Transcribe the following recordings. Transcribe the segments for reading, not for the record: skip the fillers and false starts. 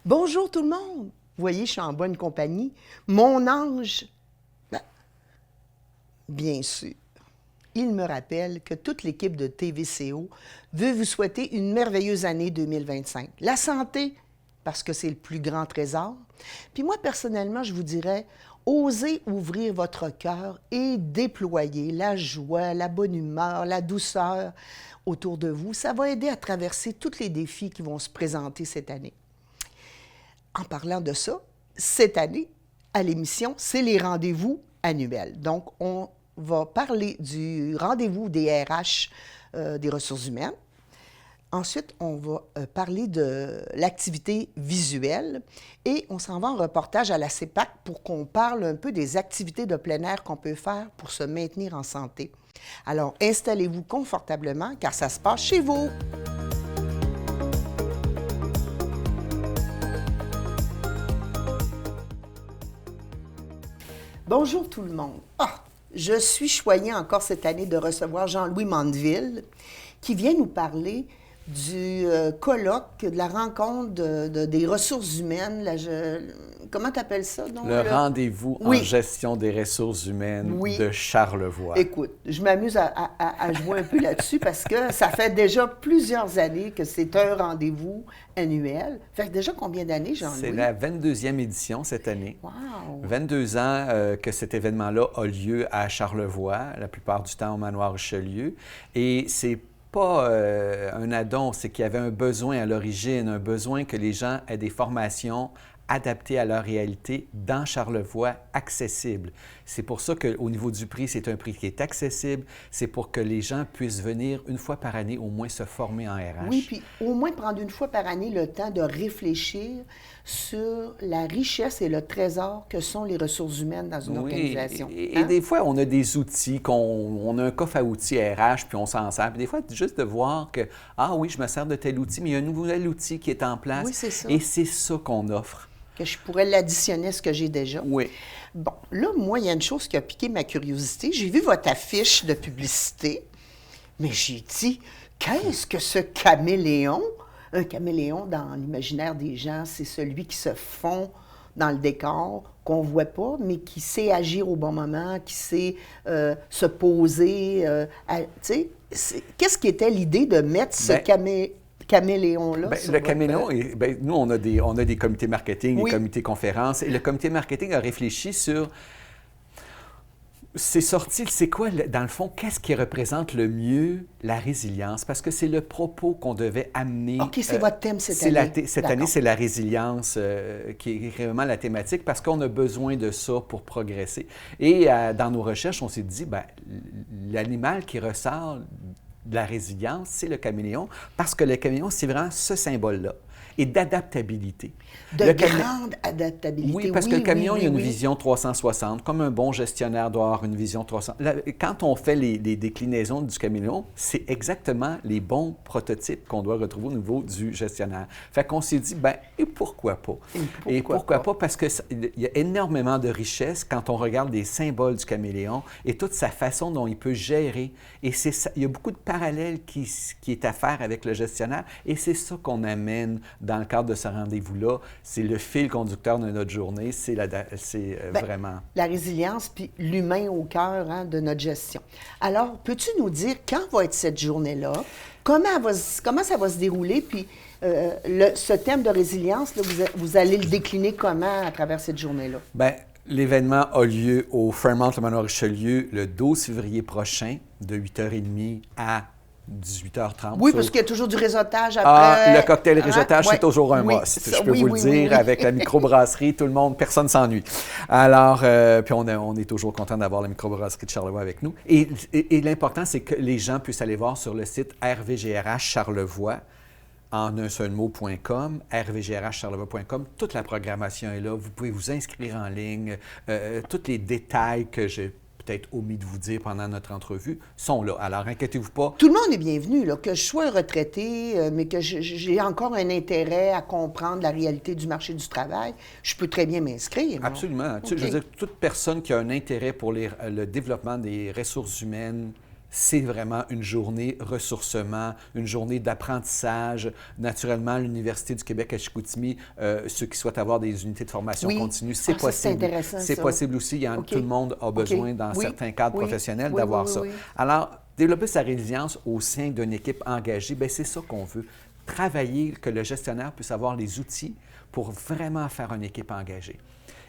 Bonjour tout le monde! Vous voyez, je suis en bonne compagnie. Mon ange, ben, bien sûr, il me rappelle que toute l'équipe de TVCO veut vous souhaiter une merveilleuse année 2025. La santé, parce que c'est le plus grand trésor. Puis moi, personnellement, je vous dirais, osez ouvrir votre cœur et déployer la joie, la bonne humeur, la douceur autour de vous. Ça va aider à traverser tous les défis qui vont se présenter cette année. En parlant de ça, cette année, à l'émission, c'est les rendez-vous annuels. Donc, on va parler du rendez-vous des RH, des ressources humaines. Ensuite, on va parler de l'activité visuelle et on s'en va en reportage à la CEPAC pour qu'on parle un peu des activités de plein air qu'on peut faire pour se maintenir en santé. Alors, installez-vous confortablement car ça se passe chez vous. Bonjour tout le monde. Je suis choyée encore cette année de recevoir Jean-Louis Mandeville qui vient nous parler du colloque, de la rencontre des ressources humaines. Comment tu appelles ça? Donc, le rendez-vous en gestion des ressources humaines de Charlevoix. Écoute, je m'amuse à jouer un peu là-dessus parce que ça fait déjà plusieurs années que c'est un rendez-vous annuel. Fait que déjà combien d'années, Jean-Louis? C'est la 22e édition cette année. Wow! 22 ans que cet événement-là a lieu à Charlevoix, la plupart du temps au Manoir Richelieu. Et c'est pas un addon, c'est qu'il y avait un besoin à l'origine, un besoin que les gens aient des formations adaptées à leur réalité dans Charlevoix, accessibles. C'est pour ça qu'au niveau du prix, c'est un prix qui est accessible. C'est pour que les gens puissent venir une fois par année au moins se former en RH. Oui, puis au moins prendre une fois par année le temps de réfléchir sur la richesse et le trésor que sont les ressources humaines dans une organisation. Et des fois, on a des outils, on a un coffre à outils RH, puis on s'en sert. Puis des fois, juste de voir que, ah oui, je me sers de tel outil, mais il y a un nouvel outil qui est en place. Oui, c'est ça. Et c'est ça qu'on offre. Que je pourrais l'additionner à ce que j'ai déjà. Oui. Bon, là, moi, il y a une chose qui a piqué ma curiosité. J'ai vu votre affiche de publicité, mais j'ai dit, qu'est-ce que ce caméléon? Un caméléon, dans l'imaginaire des gens, c'est celui qui se fond dans le décor, qu'on ne voit pas, mais qui sait agir au bon moment, qui sait se poser. Tu sais, qu'est-ce qui était l'idée de mettre ce caméléon-là? Le caméléon, nous, on a des comités marketing, des comités conférences, et le comité marketing a réfléchi sur... C'est sorti, c'est quoi, dans le fond, qu'est-ce qui représente le mieux la résilience? Parce que c'est le propos qu'on devait amener. OK, c'est votre thème cette année. Cette année, c'est la résilience qui est vraiment la thématique parce qu'on a besoin de ça pour progresser. Et dans nos recherches, on s'est dit, l'animal qui ressort de la résilience, c'est le caméléon, parce que le caméléon, c'est vraiment ce symbole-là. Et d'adaptabilité. Grande adaptabilité. Oui, parce que le camion, il y a une vision 360. Comme un bon gestionnaire doit avoir une vision 360. Quand on fait les déclinaisons du caméléon, c'est exactement les bons prototypes qu'on doit retrouver au niveau du gestionnaire. Fait qu'on s'est dit, et pourquoi pas? Et pourquoi pas? Parce qu'il y a énormément de richesse quand on regarde les symboles du caméléon et toute sa façon dont il peut gérer. Et il y a beaucoup de parallèles qui est à faire avec le gestionnaire. Et c'est ça qu'on amène dans le cadre de ce rendez-vous-là. C'est le fil conducteur de notre journée, c'est vraiment... La résilience, puis l'humain au cœur de notre gestion. Alors, peux-tu nous dire quand va être cette journée-là? Comment ça va se dérouler? Puis ce thème de résilience, là, vous allez le décliner comment à travers cette journée-là? L'événement a lieu au Fairmont le Manoir Richelieu le 12 février prochain, de 8h30 à 18h30. Oui, parce qu'il y a toujours du réseautage après. Le cocktail réseautage, c'est toujours un must. Je peux vous le dire, avec la microbrasserie, tout le monde, personne ne s'ennuie. Alors, puis on est toujours content d'avoir la microbrasserie de Charlevoix avec nous. Et l'important, c'est que les gens puissent aller voir sur le site RVGRH Charlevoix, en un seul mot.com, rvgrhcharlevoix.com. Toute la programmation est là. Vous pouvez vous inscrire en ligne. Tous les détails que j'ai peut-être omis de vous dire pendant notre entrevue, sont là. Alors, inquiétez-vous pas. Tout le monde est bienvenu, là, que je sois un retraité, mais que j'ai encore un intérêt à comprendre la réalité du marché du travail, je peux très bien m'inscrire. Absolument. Okay. Je veux dire, toute personne qui a un intérêt pour le développement des ressources humaines, c'est vraiment une journée ressourcement, une journée d'apprentissage. Naturellement, l'Université du Québec à Chicoutimi, ceux qui souhaitent avoir des unités de formation continue, c'est possible. C'est intéressant, c'est possible aussi. Tout le monde a besoin, dans certains cadres professionnels, d'avoir ça. Alors, développer sa résilience au sein d'une équipe engagée, bien, c'est ça qu'on veut. Travailler, que le gestionnaire puisse avoir les outils pour vraiment faire une équipe engagée.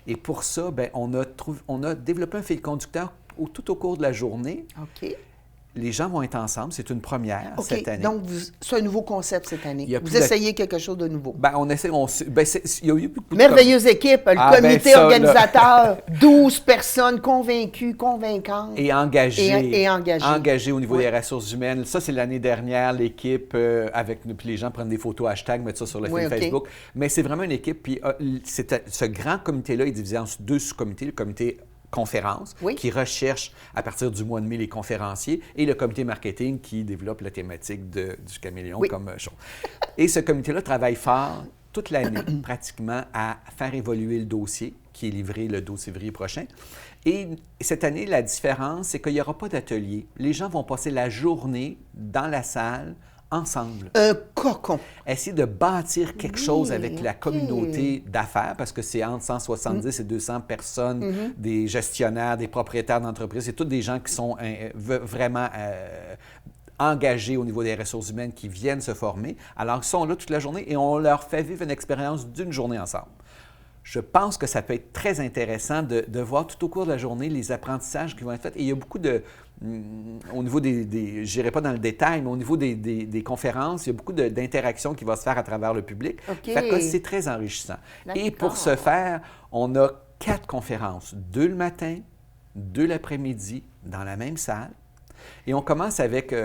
Et pour ça, bien, on a développé un fil conducteur tout au cours de la journée. OK. Les gens vont être ensemble. C'est une première cette année. Donc, c'est un nouveau concept cette année. Vous essayez quelque chose de nouveau. Bien, on essaie. Il y a eu beaucoup de merveilleuse équipe, le comité organisateur, 12 personnes convaincues, convaincantes. Et engagées. Et engagées. Engagées au niveau des ressources humaines. Ça, c'est l'année dernière, l'équipe, avec nous. Puis les gens prennent des photos, hashtag, mettent ça sur le fil Facebook. Mais c'est vraiment une équipe. Puis ce grand comité-là est divisé en 2 sous-comités. Le comité conférence, qui recherche à partir du mois de mai les conférenciers, et le comité marketing qui développe la thématique du caméléon comme show. Et ce comité-là travaille fort toute l'année, pratiquement, à faire évoluer le dossier, qui est livré le 12 février prochain. Et cette année, la différence, c'est qu'il n'y aura pas d'atelier. Les gens vont passer la journée dans la salle, ensemble. Un cocon. Essayer de bâtir quelque chose avec la communauté d'affaires, parce que c'est entre 170 et 200 personnes, des gestionnaires, des propriétaires d'entreprises. C'est tous des gens qui sont vraiment engagés au niveau des ressources humaines, qui viennent se former. Alors, ils sont là toute la journée et on leur fait vivre une expérience d'une journée ensemble. Je pense que ça peut être très intéressant de voir tout au cours de la journée les apprentissages qui vont être faits. Et il y a beaucoup de... Au niveau je n'irai pas dans le détail, mais au niveau des conférences, il y a beaucoup d'interactions qui vont se faire à travers le public. Fait que c'est très enrichissant. Et pour ce faire, on a 4 conférences, 2 le matin, 2 l'après-midi, dans la même salle. Et on commence avec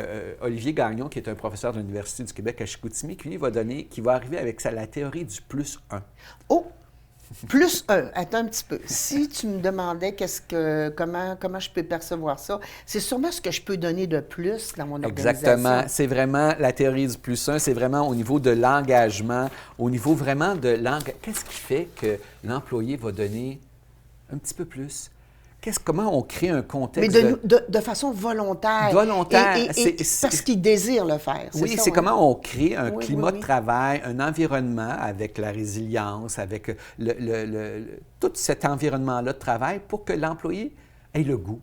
Olivier Gagnon, qui est un professeur de l'Université du Québec à Chicoutimi, qui va arriver avec la théorie du plus 1. Oh! Plus 1, attends un petit peu. Si tu me demandais comment je peux percevoir ça, c'est sûrement ce que je peux donner de plus dans mon organisation. Exactement. C'est vraiment la théorie du plus 1, c'est vraiment au niveau de l'engagement, au niveau vraiment de qu'est-ce qui fait que l'employé va donner un petit peu plus? Comment on crée un contexte? Mais de façon volontaire. Volontaire. Et parce qu'il désire le faire. Oui, c'est comment on crée un climat de travail, un environnement avec la résilience, avec tout cet environnement-là de travail pour que l'employé ait le goût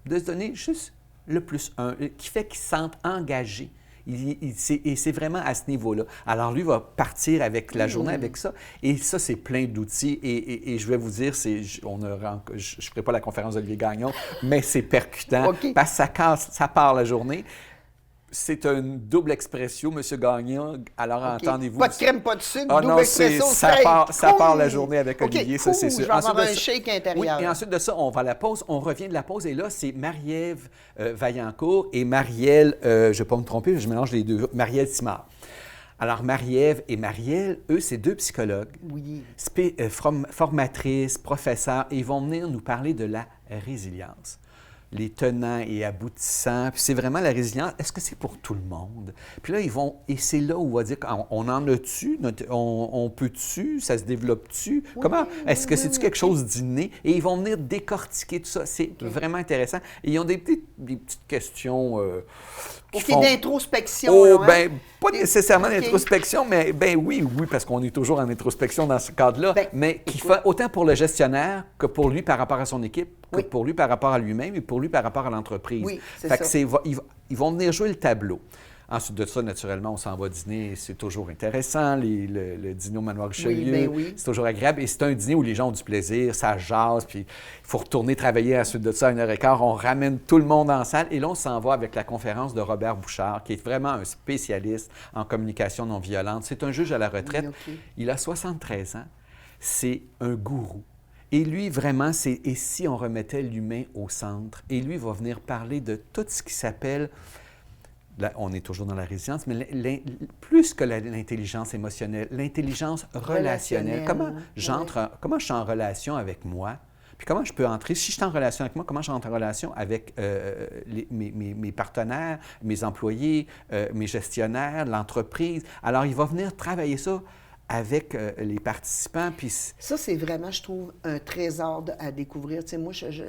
de se donner juste le plus 1, qui fait qu'il se sente engagé. Et c'est vraiment à ce niveau-là. Alors, lui va partir avec la journée avec ça. Et ça, c'est plein d'outils. Et je vais vous dire, je ne ferai pas la conférence d'Olivier Gagnon, mais c'est percutant parce que ça part la journée. C'est une double expression, M. Gagnon. Alors, entendez-vous... Pas de crème, pas de sucre, double expression. Ça part la journée avec Olivier, ça, c'est sûr. Je vais avoir un shake intérieur. Oui, et ensuite de ça, on va à la pause. On revient de la pause. Et là, c'est Marie-Ève Vaillancourt et Marielle, je ne vais pas me tromper, je mélange les deux, Marielle Simard. Alors, Marie-Ève et Marielle, eux, c'est 2 psychologues, formatrices, professeurs, et ils vont venir nous parler de la résilience. Les tenants et aboutissants. Puis c'est vraiment la résilience. Est-ce que c'est pour tout le monde? Puis là, et c'est là où on va dire, on en a-tu? On peut-tu? Ça se développe-tu? Comment? Est-ce que c'est-tu quelque chose d'inné? Et ils vont venir décortiquer tout ça. C'est vraiment intéressant. Et ils ont des petites questions... d'introspection. Oh, bien, pas nécessairement d'introspection, mais oui, parce qu'on est toujours en introspection dans ce cadre-là, mais qui fait autant pour le gestionnaire que pour lui par rapport à son équipe, que pour lui par rapport à lui-même et pour lui par rapport à l'entreprise. Oui, c'est ça. Ils vont venir jouer le tableau. Ensuite de ça, naturellement, on s'en va dîner. C'est toujours intéressant. Le dîner au Manoir Richelieu, c'est toujours agréable. Et c'est un dîner où les gens ont du plaisir, ça jase, puis il faut retourner travailler ensuite de ça à 1h15. On ramène tout le monde en salle. Et là, on s'en va avec la conférence de Robert Bouchard, qui est vraiment un spécialiste en communication non violente. C'est un juge à la retraite. Il a 73 ans. C'est un gourou. Et lui, vraiment, c'est « et si on remettait l'humain au centre ?» Et lui va venir parler de tout ce qui s'appelle... Là, on est toujours dans la résilience, mais plus que l'intelligence émotionnelle, l'intelligence relationnelle. Comment je suis en relation avec moi? Puis comment je peux entrer? Si je suis en relation avec moi, comment je rentre en relation avec mes partenaires, mes employés, mes gestionnaires, l'entreprise? Alors, il va venir travailler ça avec les participants. Puis ça, c'est vraiment, je trouve, un trésor à découvrir. Tu sais, moi, je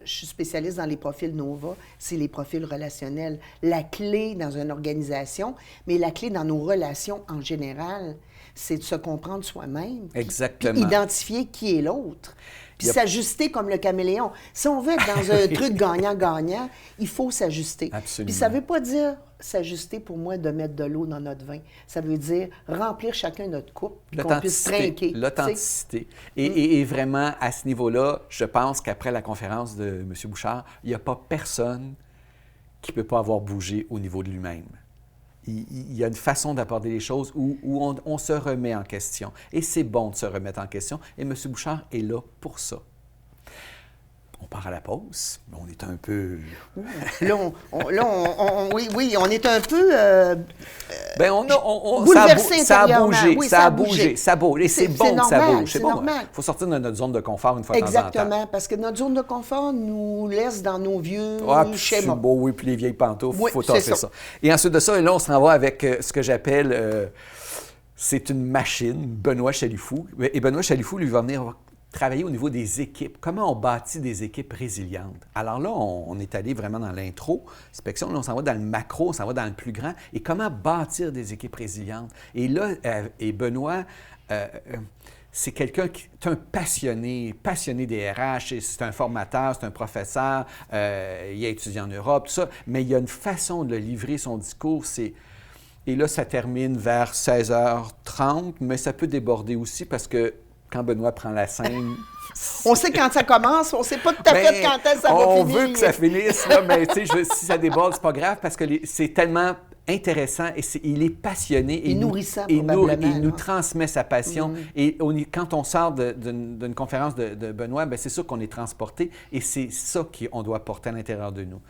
suis spécialiste dans les profils NOVA, c'est les profils relationnels. La clé dans une organisation, mais la clé dans nos relations en général, c'est de se comprendre soi-même. Exactement. Puis identifier qui est l'autre. Puis s'ajuster comme le caméléon. Si on veut être dans un truc gagnant-gagnant, il faut s'ajuster. Absolument. Puis ça ne veut pas dire s'ajuster pour moi de mettre de l'eau dans notre vin. Ça veut dire remplir chacun notre coupe, puis qu'on puisse trinquer. L'authenticité. Et vraiment, à ce niveau-là, je pense qu'après la conférence de M. Bouchard, il n'y a pas personne qui ne peut pas avoir bougé au niveau de lui-même. Il y a une façon d'aborder les choses où on se remet en question. Et c'est bon de se remettre en question. Et M. Bouchard est là pour ça. On part à la pause. On est un peu... Là, oui, on est un peu... bouleversé ça a bougé, oui, ça a bougé. Ça bouge. Et c'est bon que ça bouge. C'est bon. Il faut sortir de notre zone de confort une fois de temps en temps. Exactement, parce que notre zone de confort nous laisse dans nos vieux schémas. Oui, puis les vieilles pantoufles, il faut tasser ça. Et ensuite de ça, là, on s'en va avec ce que j'appelle... c'est une machine, Benoît Chalifou. Et Benoît Chalifou, lui, va venir travailler au niveau des équipes. Comment on bâtit des équipes résilientes? Alors là, on est allé vraiment dans l'introspection. Là, on s'en va dans le macro, on s'en va dans le plus grand. Et comment bâtir des équipes résilientes? Et là, Benoît, c'est quelqu'un qui est un passionné des RH. C'est un formateur, c'est un professeur. Il a étudié en Europe, tout ça. Mais il y a une façon de livrer son discours. Et là, ça termine vers 16h30, mais ça peut déborder aussi parce que quand Benoît prend la scène... On sait quand ça commence, on ne sait pas tout à fait quand ça va finir. On veut que ça finisse, là, mais si ça déborde, c'est pas grave parce que c'est tellement intéressant et il est passionné. Et nourrissant, probablement. Il nous transmet sa passion. Et quand on sort d'une conférence de Benoît, bien, c'est sûr qu'on est transporté et c'est ça qu'on doit porter à l'intérieur de nous.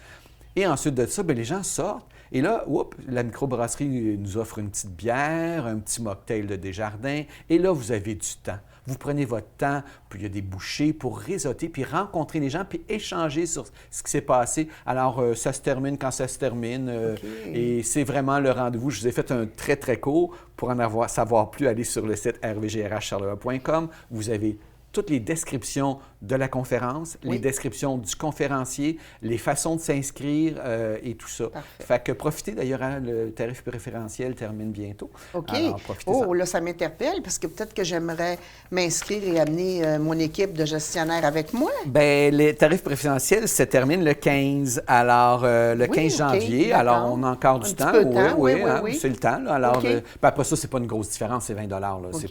Et ensuite de ça, bien, les gens sortent. Et là, la microbrasserie nous offre une petite bière, un petit mocktail de Desjardins. Et là, vous avez du temps. Vous prenez votre temps, puis il y a des bouchées pour réseauter, puis rencontrer les gens, puis échanger sur ce qui s'est passé. Alors, ça se termine quand ça se termine. Et c'est vraiment le rendez-vous. Je vous ai fait un très, très court. Pour en savoir plus, allez sur le site rvgrhcharleroi.com. Vous avez toutes les descriptions de la conférence, les descriptions du conférencier, les façons de s'inscrire et tout ça. Parfait. Fait que profitez d'ailleurs, le tarif préférentiel termine bientôt. OK. Alors, profitez-en. Là, ça m'interpelle parce que peut-être que j'aimerais m'inscrire et amener mon équipe de gestionnaires avec moi. Bien, les tarifs préférentiels se terminent le 15. Alors, le 15 janvier. D'accord. Alors, on a encore du temps. Oui. C'est le temps. Là. Alors, OK. après ça, c'est pas une grosse différence, c'est 20 là. OK.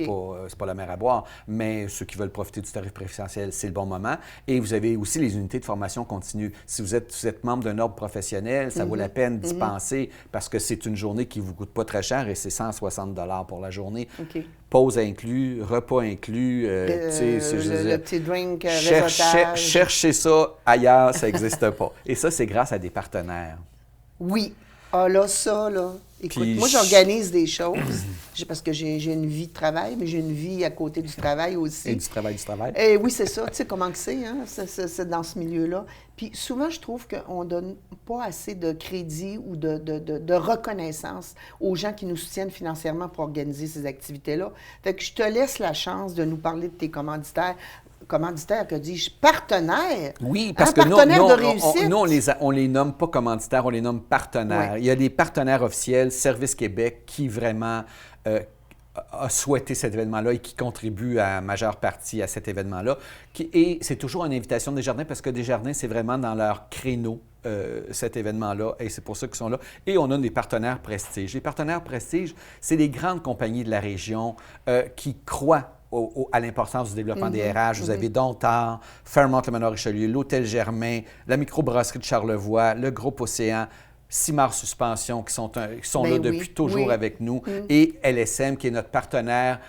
C'est pas la mer à boire. Mais ceux qui veulent profiter du tarif préférentiel, c'est le bon moment. Et vous avez aussi les unités de formation continue. Si vous êtes membre d'un ordre professionnel, ça vaut la peine d'y penser parce que c'est une journée qui ne vous coûte pas très cher et c'est 160 pour la journée. OK. Pause inclus, repas inclus. Le petit drink, réseautage. Cherchez ça ailleurs, ça n'existe pas. Et ça, c'est grâce à des partenaires. Oui. Ah là, ça, là. Écoute, Puis moi, j'organise des choses parce que j'ai une vie de travail, mais j'ai une vie à côté du travail aussi. Et du travail. Oui, c'est ça. Tu sais comment que c'est, hein? C'est dans ce milieu-là. Puis souvent, je trouve qu'on ne donne pas assez de crédit ou de reconnaissance aux gens qui nous soutiennent financièrement pour organiser ces activités-là. Fait que je te laisse la chance de nous parler de tes commanditaires, que dis-je, partenaires. Oui, parce que nous, on les nomme pas commanditaires, on les nomme partenaires. Oui. Il y a des partenaires officiels, Service Québec, qui vraiment a souhaité cet événement-là et qui contribue à majeure partie à cet événement-là. Et c'est toujours une invitation de Desjardins parce que Desjardins, c'est vraiment dans leur créneau, cet événement-là, et c'est pour ça qu'ils sont là. Et on a des partenaires prestige. Les partenaires prestige, c'est les grandes compagnies de la région qui croient à l'importance du développement des RH. Vous avez Domtar, Fairmont Le Manoir-Richelieu, l'Hôtel Germain, la microbrasserie de Charlevoix, le Groupe Océan, Simard Suspension, qui sont là depuis toujours avec nous, et LSM, qui est notre partenaire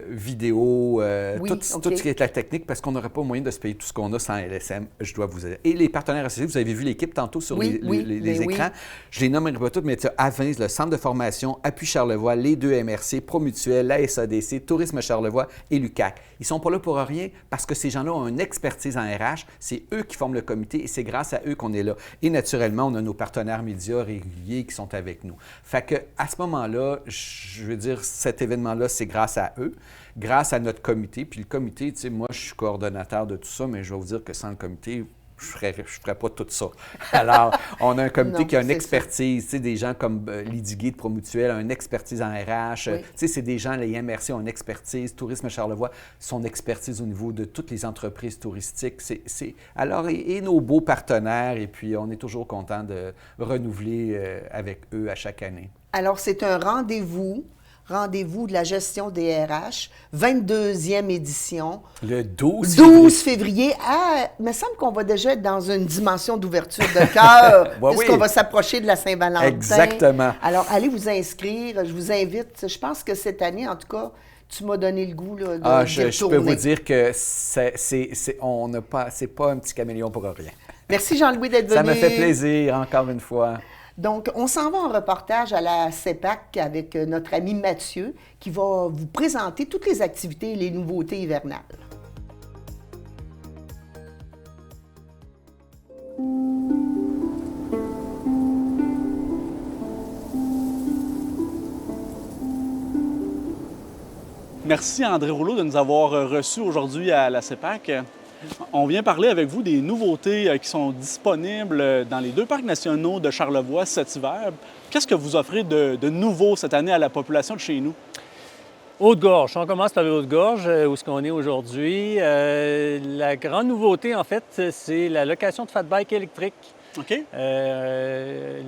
vidéo, Oui, tout OK. ce qui est la technique, parce qu'on n'aurait pas moyen de se payer tout ce qu'on a sans LSM, je dois vous dire. Et les partenaires associés, vous avez vu l'équipe tantôt sur Oui, oui, les ben oui. écrans. Je les nommerai pas toutes, mais tu as Avins, le Centre de formation, Appui Charlevoix, les deux MRC, Promutuel, la SADC, Tourisme Charlevoix et l'UQAC. Ils sont pas là pour rien parce que ces gens-là ont une expertise en RH. C'est eux qui forment le comité et c'est grâce à eux qu'on est là. Et naturellement, on a nos partenaires médias réguliers qui sont avec nous. Fait que à ce moment-là, je veux dire, cet événement-là, c'est grâce à eux, grâce à notre comité. Puis le comité, tu sais, moi, je suis coordonnateur de tout ça, mais je vais vous dire que sans le comité, je ne ferais pas tout ça. Alors, on a un comité Non, qui a une c'est expertise, tu sais, des gens comme Lydie Guy de Promutuel ont une expertise en RH. Oui. Tu sais, c'est des gens, les MRC ont une expertise, Tourisme Charlevoix, son expertise au niveau de toutes les entreprises touristiques. Alors, et nos beaux partenaires, et puis on est toujours content de renouveler avec eux à chaque année. Alors, c'est un rendez-vous de la gestion des RH, 22e édition. Le 12 12 février. Ah, il me semble qu'on va déjà être dans une dimension d'ouverture de cœur, Ouais, puisqu'on oui. va s'approcher de la Saint-Valentin. Exactement. Alors, allez vous inscrire. Je vous invite. Je pense que cette année, en tout cas, tu m'as donné le goût là, d'y Je peux retourner. vous dire que c'est pas un petit caméléon pour rien. Merci Jean-Louis d'être venu. Ça me fait plaisir, encore une fois. Donc, on s'en va en reportage à la CEPAC avec notre ami Mathieu qui va vous présenter toutes les activités et les nouveautés hivernales. Merci André Rouleau de nous avoir reçus aujourd'hui à la CEPAC. On vient parler avec vous des nouveautés qui sont disponibles dans les deux parcs nationaux de Charlevoix cet hiver. Qu'est-ce que vous offrez de nouveau cette année à la population de chez nous? Haute-Gorge. On commence par le Haute-Gorge, où est-ce qu'on est aujourd'hui. La grande nouveauté, en fait, c'est la location de fat bike électrique. OK.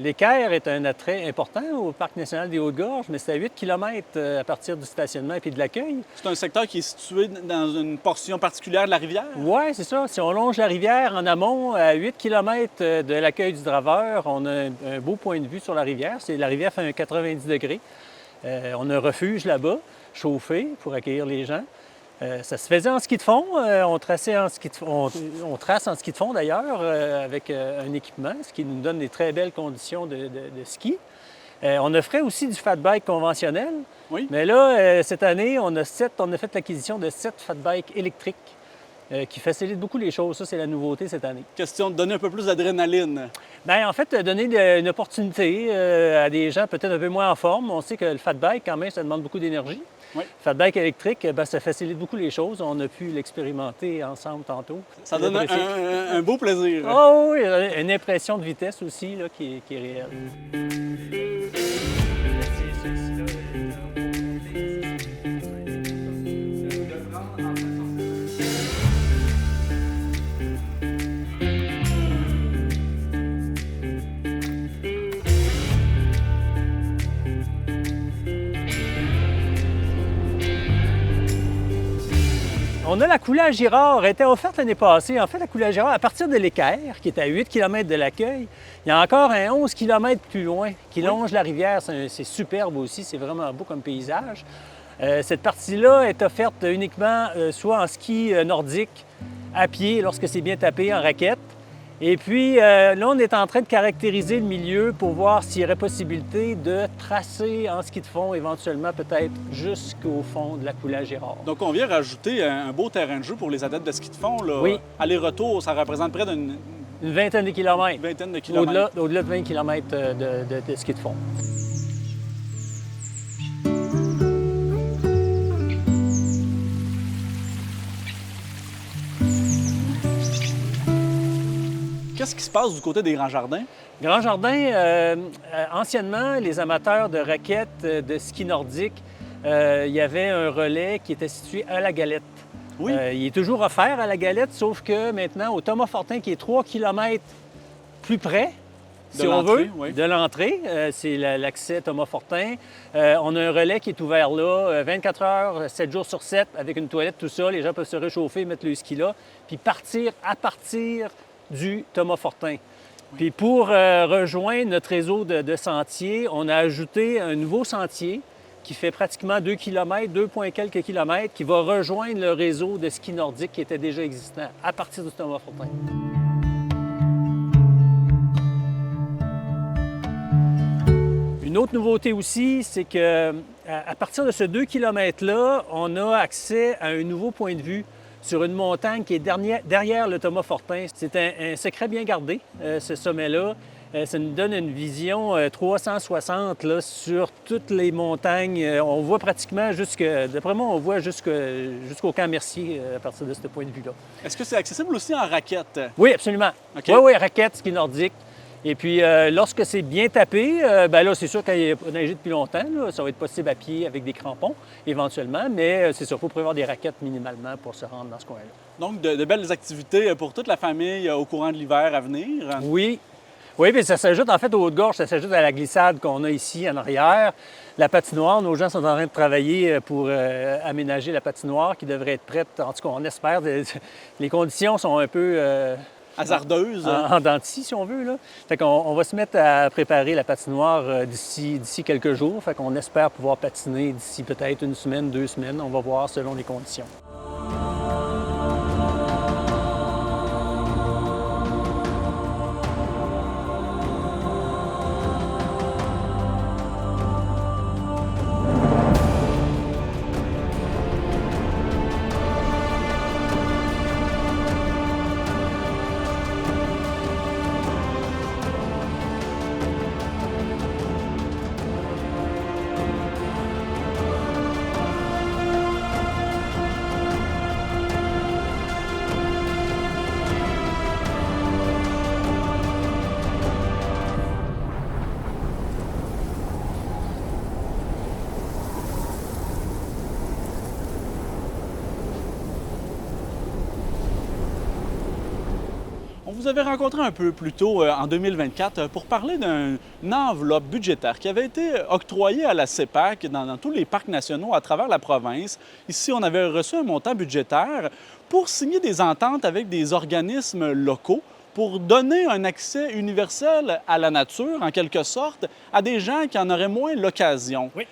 L'Équerre est un attrait important au Parc national des Hautes-Gorges, mais c'est à 8 km à partir du stationnement et puis de l'accueil. C'est un secteur qui est situé dans une portion particulière de la rivière? Oui, c'est ça. Si on longe la rivière en amont, à 8 km de l'accueil du draveur, on a un beau point de vue sur la rivière. La rivière fait un 90 degrés. On a un refuge là-bas, chauffé, pour accueillir les gens. Ça se faisait en ski de fond. On trace en ski de fond d'ailleurs avec un équipement, ce qui nous donne des très belles conditions de ski. On offrait aussi du fat bike conventionnel. Oui. Mais là, cette année, on a fait l'acquisition de 7 fat bikes électriques qui facilitent beaucoup les choses. Ça, c'est la nouveauté cette année. Question de donner un peu plus d'adrénaline. Bien, en fait, donner une opportunité à des gens peut-être un peu moins en forme. On sait que le fat bike, quand même, ça demande beaucoup d'énergie. Oui. Le fat bike électrique, ça facilite beaucoup les choses. On a pu l'expérimenter ensemble tantôt. Ça donne un beau plaisir. Oh oui, une impression de vitesse aussi là, qui est réelle. On a la coulée à Girard, elle était offerte l'année passée. En fait, la coulée à Girard, à partir de l'Équerre, qui est à 8 km de l'accueil, il y a encore un 11 km plus loin qui longe la rivière. C'est superbe aussi, c'est vraiment beau comme paysage. Cette partie-là est offerte uniquement soit en ski nordique, à pied, lorsque c'est bien tapé, en raquette. Et puis, là, on est en train de caractériser le milieu pour voir s'il y aurait possibilité de tracer en ski de fond, éventuellement peut-être jusqu'au fond de la coulée à Girard. Donc, on vient rajouter un beau terrain de jeu pour les adeptes de ski de fond. Là. Oui. Aller-retour, ça représente près d'une Une vingtaine de kilomètres. vingtaine de kilomètres. Au-delà de 20 km de ski de fond. Qu'est-ce qui se passe du côté des Grands Jardins? Grand Jardin, anciennement, les amateurs de raquettes de ski nordique, il y avait un relais qui était situé à la Galette. Oui. Il est toujours offert à la Galette, sauf que maintenant, au Thomas Fortin, qui est 3 km plus près, De si on l'entrée, veut, oui. de l'entrée, c'est l'accès Thomas Fortin. On a un relais qui est ouvert là, 24 heures, 7 jours sur 7, avec une toilette, tout ça. Les gens peuvent se réchauffer, mettre le ski là, puis partir à partir du Thomas Fortin. Puis pour rejoindre notre réseau de sentiers, on a ajouté un nouveau sentier qui fait pratiquement 2 km, 2 points quelques kilomètres, qui va rejoindre le réseau de ski nordique qui était déjà existant à partir du Thomas Fortin. Une autre nouveauté aussi, c'est que à partir de ce 2 km-là, on a accès à un nouveau point de vue sur une montagne qui est derrière le Thomas Fortin. C'est un secret bien gardé, ce sommet-là. Ça nous donne une vision 360 là, sur toutes les montagnes. On voit pratiquement d'après moi, on voit jusqu'au camp Mercier à partir de ce point de vue-là. Est-ce que c'est accessible aussi en raquette? Oui, absolument. OK. Oui, raquette, ski nordique. Et puis, lorsque c'est bien tapé, ben là, c'est sûr qu'il n'y a pas neigé depuis longtemps, là, ça va être possible à pied avec des crampons, éventuellement, mais c'est sûr, il faut prévoir des raquettes minimalement pour se rendre dans ce coin-là. Donc, de belles activités pour toute la famille au courant de l'hiver à venir. Oui. Oui, puis ça s'ajoute en fait au Haute-Gorge, ça s'ajoute à la glissade qu'on a ici en arrière. La patinoire, nos gens sont en train de travailler pour aménager la patinoire qui devrait être prête. En tout cas, on espère. Les conditions sont un peu... Hasardeuse. En dents de scie, si on veut. Là. Fait qu'on on va se mettre à préparer la patinoire d'ici quelques jours. Fait qu'on espère pouvoir patiner d'ici peut-être 1 semaine, 2 semaines. On va voir selon les conditions. On vous avait rencontré un peu plus tôt, en 2024, pour parler d'une enveloppe budgétaire qui avait été octroyée à la CEPAC dans tous les parcs nationaux à travers la province. Ici, on avait reçu un montant budgétaire pour signer des ententes avec des organismes locaux pour donner un accès universel à la nature, en quelque sorte, à des gens qui en auraient moins l'occasion. Oui.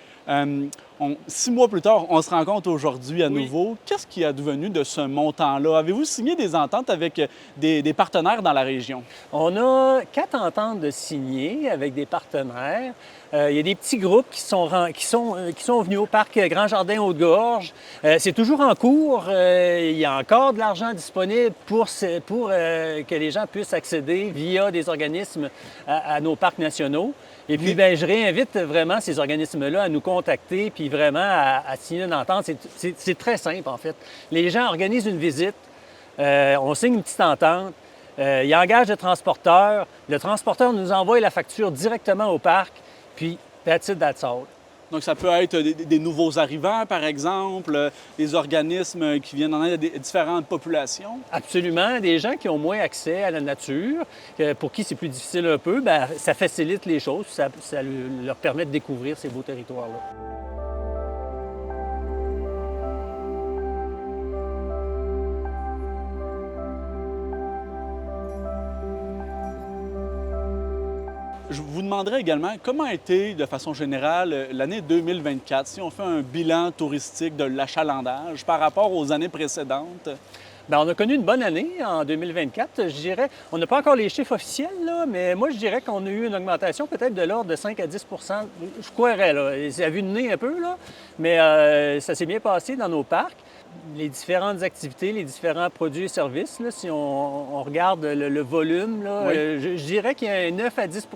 6 mois plus tard, on se rencontre aujourd'hui à nouveau. Qu'est-ce qui est advenu de ce montant-là? Avez-vous signé des ententes avec des partenaires dans la région? On a 4 ententes de signer avec des partenaires. Il y a des petits groupes qui sont venus au parc Grand Jardin Haute-Gorge. C'est toujours en cours. Il y a encore de l'argent disponible pour que les gens puissent accéder via des organismes à nos parcs nationaux. Et puis, bien, je réinvite vraiment ces organismes-là à nous contacter puis vraiment à signer une entente. C'est très simple, en fait. Les gens organisent une visite, on signe une petite entente, ils engagent le transporteur nous envoie la facture directement au parc, puis that's it, that's all. Donc, ça peut être des nouveaux arrivants, par exemple, des organismes qui viennent en aide à des différentes populations. Absolument. Des gens qui ont moins accès à la nature, pour qui c'est plus difficile un peu, bien, ça facilite les choses, ça leur permet de découvrir ces beaux territoires-là. Je vous demanderais également comment a été, de façon générale, l'année 2024, si on fait un bilan touristique de l'achalandage par rapport aux années précédentes. Bien, on a connu une bonne année en 2024, je dirais. On n'a pas encore les chiffres officiels, là, mais moi, je dirais qu'on a eu une augmentation peut-être de l'ordre de 5 à 10 je croirais, là. Ça a vu de nez un peu, là, mais ça s'est bien passé dans nos parcs. Les différentes activités, les différents produits et services, là, si on regarde le volume, là, Oui. je dirais qu'il y a un 9 à 10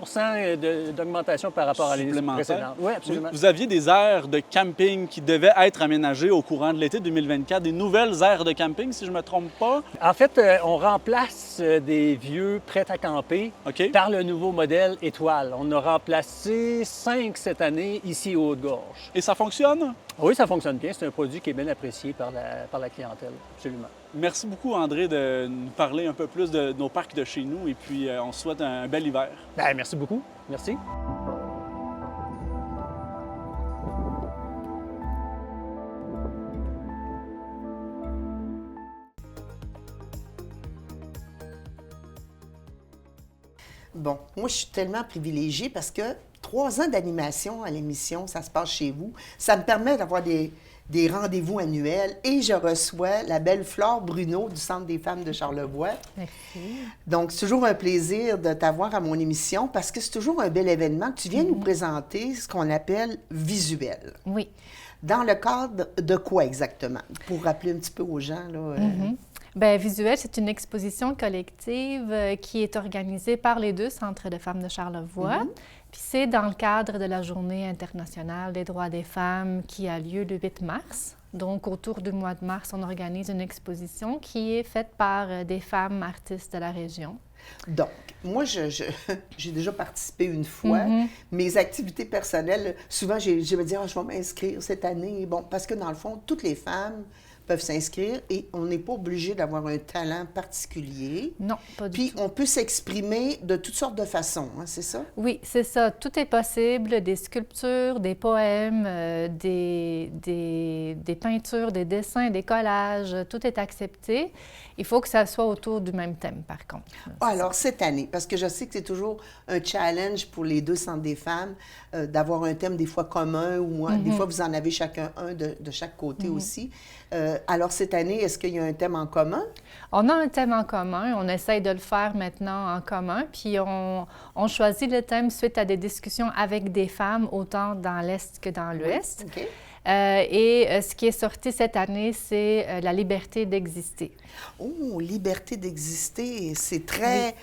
d'augmentation par rapport à l'année précédente. Oui, absolument. Vous aviez des aires de camping qui devaient être aménagées au courant de l'été 2024, des nouvelles aires de camping, si je ne me trompe pas. En fait, on remplace des vieux prêts à camper OK. par le nouveau modèle Étoile. On a remplacé 5 cette année ici au Haute-Gorge. Et ça fonctionne? Oui, ça fonctionne bien. C'est un produit qui est bien apprécié par la clientèle, absolument. Merci beaucoup, André, de nous parler un peu plus de nos parcs de chez nous et puis on se souhaite un bel hiver. Bien, merci beaucoup. Merci. Bon, moi, je suis tellement privilégiée parce que 3 ans d'animation à l'émission, ça se passe chez vous. Ça me permet d'avoir des rendez-vous annuels et je reçois la belle Flore Bruno du Centre des femmes de Charlevoix. Merci. Donc, c'est toujours un plaisir de t'avoir à mon émission parce que c'est toujours un bel événement que tu viens nous présenter ce qu'on appelle visuel. Oui. Dans le cadre de quoi exactement? Pour rappeler un petit peu aux gens, là. Bien, Visuel, c'est une exposition collective qui est organisée par les 2 centres de femmes de Charlevoix. Puis c'est dans le cadre de la Journée internationale des droits des femmes qui a lieu le 8 mars. Donc, autour du mois de mars, on organise une exposition qui est faite par des femmes artistes de la région. Donc, moi, j'ai déjà participé une fois. Mes activités personnelles, souvent, je me dis, je vais m'inscrire cette année. Bon, parce que dans le fond, toutes les femmes peuvent s'inscrire et on n'est pas obligé d'avoir un talent particulier. Non, pas du tout. Puis, on peut s'exprimer de toutes sortes de façons, hein, c'est ça? Oui, c'est ça. Tout est possible. Des sculptures, des poèmes, des peintures, des dessins, des collages. Tout est accepté. Il faut que ça soit autour du même thème, par contre. Alors, cette année, parce que je sais que c'est toujours un challenge pour les 2 centres des femmes d'avoir un thème des fois commun ou des fois vous en avez chacun un de chaque côté aussi. Alors, cette année, est-ce qu'il y a un thème en commun? On a un thème en commun. On essaye de le faire maintenant en commun. Puis, on choisit le thème suite à des discussions avec des femmes, autant dans l'Est que dans l'Ouest. OK. Ce qui est sorti cette année, c'est la liberté d'exister. Oh, liberté d'exister, c'est très...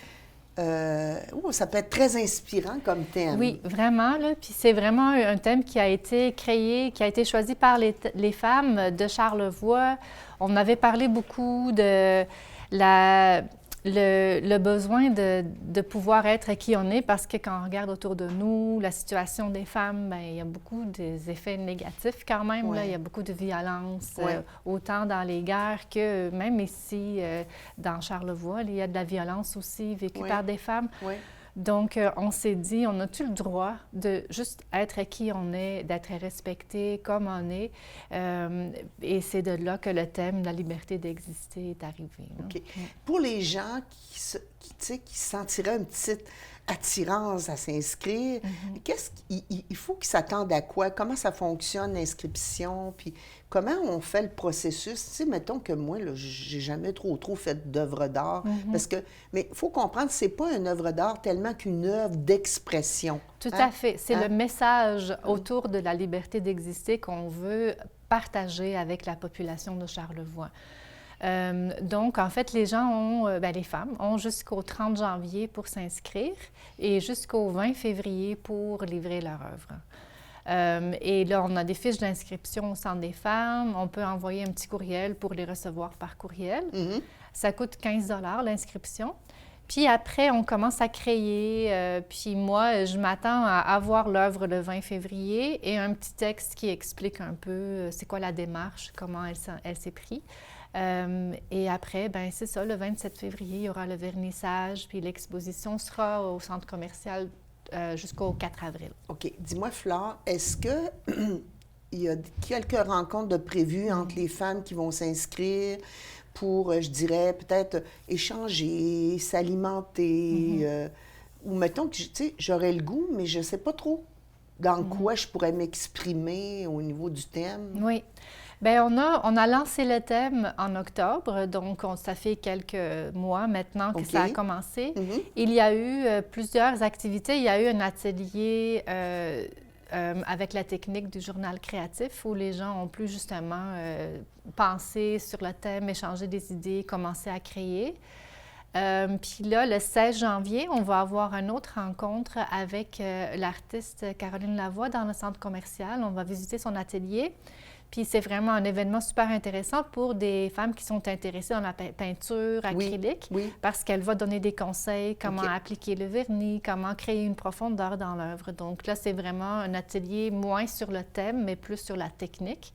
ça peut être très inspirant comme thème. Oui, vraiment. Là. Puis c'est vraiment un thème qui a été créé, qui a été choisi par les femmes de Charlevoix. On avait parlé beaucoup de le besoin de pouvoir être qui on est, parce que quand on regarde autour de nous, la situation des femmes, bien, il y a beaucoup des effets négatifs quand même. Ouais. Là. Il y a beaucoup de violence, Ouais. autant dans les guerres que même ici, dans Charlevoix, il y a de la violence aussi vécue Ouais. par des femmes. Oui. Donc, on s'est dit, on a-tu le droit de juste être qui on est, d'être respecté comme on est? Et c'est de là que le thème de la liberté d'exister est arrivé. Là. OK. Pour les gens qui sentiraient une petite attirance à s'inscrire, il faut qu'ils s'attendent à quoi? Comment ça fonctionne, l'inscription? Puis comment on fait le processus? Tu sais, mettons que moi, là, j'ai jamais trop fait d'œuvre d'art. Parce que, mais il faut comprendre, c'est pas une œuvre d'art tellement qu'une œuvre d'expression. Tout Hein? à fait. C'est Hein? le message autour de la liberté d'exister qu'on veut partager avec la population de Charlevoix. Donc, en fait, les gens ont, les femmes ont jusqu'au 30 janvier pour s'inscrire et jusqu'au 20 février pour livrer leur œuvre. Et là, on a des fiches d'inscription au Centre des femmes. On peut envoyer un petit courriel pour les recevoir par courriel. Ça coûte 15 $ l'inscription. Puis après, on commence à créer. Puis moi, je m'attends à avoir l'œuvre le 20 février et un petit texte qui explique un peu c'est quoi la démarche, comment elle s'est prise. Et après, ben c'est ça, le 27 février, il y aura le vernissage, puis l'exposition sera au centre commercial jusqu'au 4 avril. OK. Dis-moi, Flore, est-ce que il y a quelques rencontres de prévues entre les femmes qui vont s'inscrire pour, je dirais, peut-être échanger, s'alimenter, ou mettons que, tu sais, j'aurais le goût, mais je ne sais pas trop dans quoi je pourrais m'exprimer au niveau du thème. Oui. Bien, on a lancé le thème en octobre, donc ça fait quelques mois maintenant que ça a commencé. Il y a eu plusieurs activités. Il y a eu un atelier avec la technique du journal créatif où les gens ont pu justement penser sur le thème, échanger des idées, commencer à créer. Puis là, le 16 janvier, on va avoir une autre rencontre avec l'artiste Caroline Lavoie dans le centre commercial. On va visiter son atelier. Puis c'est vraiment un événement super intéressant pour des femmes qui sont intéressées dans la peinture acrylique, parce qu'elle va donner des conseils, comment appliquer le vernis, comment créer une profondeur dans l'œuvre. Donc là, c'est vraiment un atelier moins sur le thème, mais plus sur la technique.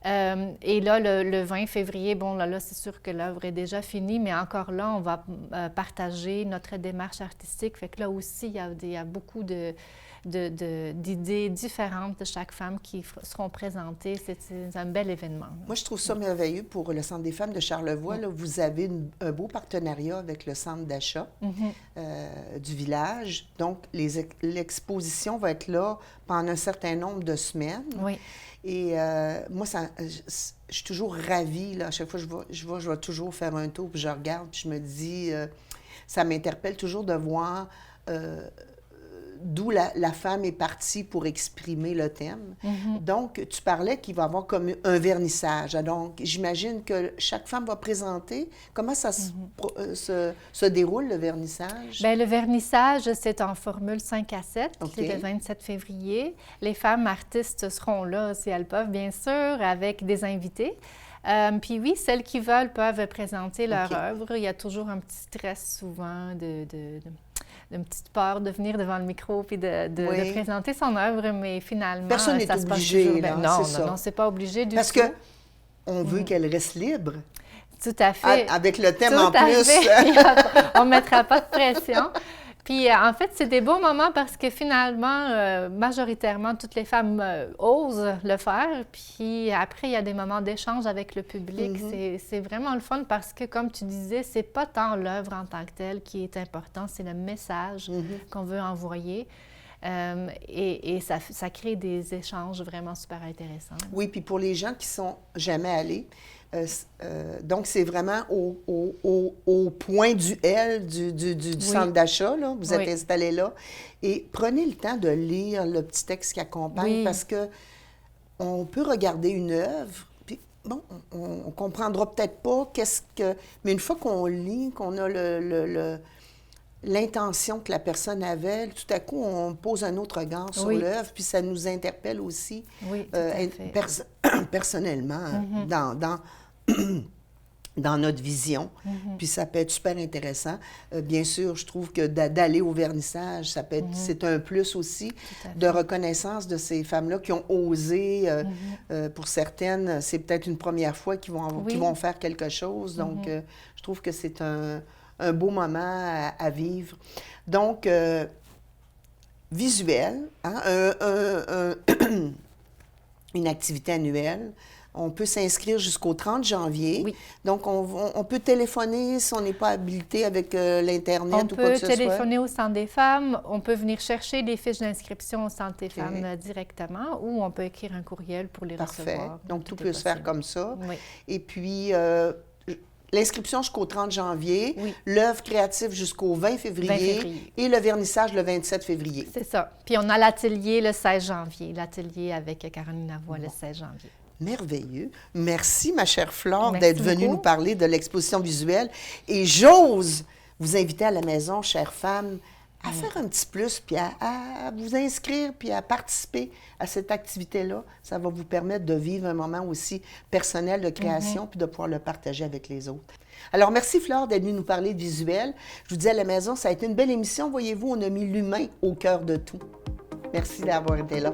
Et là, le 20 février, bon, là c'est sûr que l'œuvre est déjà finie, mais encore là, on va partager notre démarche artistique. Fait que là aussi, il y a beaucoup d'idées différentes de chaque femme qui seront présentées. C'est un bel événement. Moi, je trouve ça merveilleux pour le Centre des femmes de Charlevoix. Là, vous avez un beau partenariat avec le centre d'achat du village. Donc, l'exposition va être là pendant un certain nombre de semaines. Oui. Et moi, je suis toujours ravie. Là, à chaque fois que je vais toujours faire un tour, puis je regarde, puis je me dis, ça m'interpelle toujours de voir d'où la femme est partie pour exprimer le thème. Donc, tu parlais qu'il va y avoir comme un vernissage. Donc, j'imagine que chaque femme va présenter. Comment ça se déroule, le vernissage? Bien, le vernissage, c'est en formule 5 à 7. OK. C'est le 27 février. Les femmes artistes seront là, si elles peuvent, bien sûr, avec des invités. Puis oui, celles qui veulent peuvent présenter leur œuvre. Il y a toujours un petit stress souvent d'une petite peur de venir devant le micro puis de présenter son œuvre, mais finalement, personne n'est ça se passe obligé, toujours là, bien. c'est ça. Non, c'est pas obligé du tout. Parce qu'on veut qu'elle reste libre. Tout à fait. Avec le thème Tout en à plus. fait. On ne mettra pas de pression. Puis, en fait, c'est des beaux moments parce que finalement, majoritairement, toutes les femmes osent le faire. Puis après, il y a des moments d'échange avec le public. C'est vraiment le fun parce que, comme tu disais, c'est pas tant l'œuvre en tant que telle qui est important, c'est le message qu'on veut envoyer. Et ça crée des échanges vraiment super intéressants. Oui, puis pour les gens qui sont jamais allés, donc c'est vraiment au point du L du centre d'achat, là. Vous êtes installé là. Et prenez le temps de lire le petit texte qui accompagne parce que on peut regarder une œuvre, puis bon, on comprendra peut-être pas mais une fois qu'on lit, qu'on a l'intention que la personne avait, tout à coup, on pose un autre regard sur l'œuvre, puis ça nous interpelle aussi personnellement dans notre vision. Puis ça peut être super intéressant. Bien sûr, je trouve que d'aller au vernissage, ça peut être, c'est un plus aussi de reconnaissance de ces femmes-là qui ont osé. Pour certaines, c'est peut-être une première fois qu'ils vont faire quelque chose. Donc, je trouve que c'est un beau moment à vivre. Donc, visuel, une activité annuelle. On peut s'inscrire jusqu'au 30 janvier. Oui. Donc, on peut téléphoner si on n'est pas habilité avec l'Internet ou quoi que ce soit. On peut téléphoner au Centre des femmes. On peut venir chercher des fiches d'inscription au Centre des femmes directement ou on peut écrire un courriel pour les recevoir. Donc, tout peut se faire comme ça. Oui. Et puis, l'inscription jusqu'au 30 janvier, l'œuvre créative jusqu'au 20 février et le vernissage le 27 février. C'est ça. Puis, on a l'atelier le 16 janvier, l'atelier avec Caroline Lavoie le 16 janvier. Merveilleux. Merci, ma chère Flore, d'être venue nous parler de l'exposition visuelle. Et j'ose vous inviter à la maison, chères femmes, à faire un petit plus, puis à vous inscrire, puis à participer à cette activité-là. Ça va vous permettre de vivre un moment aussi personnel de création, puis de pouvoir le partager avec les autres. Alors, merci, Flore, d'être venue nous parler de visuel. Je vous dis à la maison, ça a été une belle émission. Voyez-vous, on a mis l'humain au cœur de tout. Merci d'avoir été là.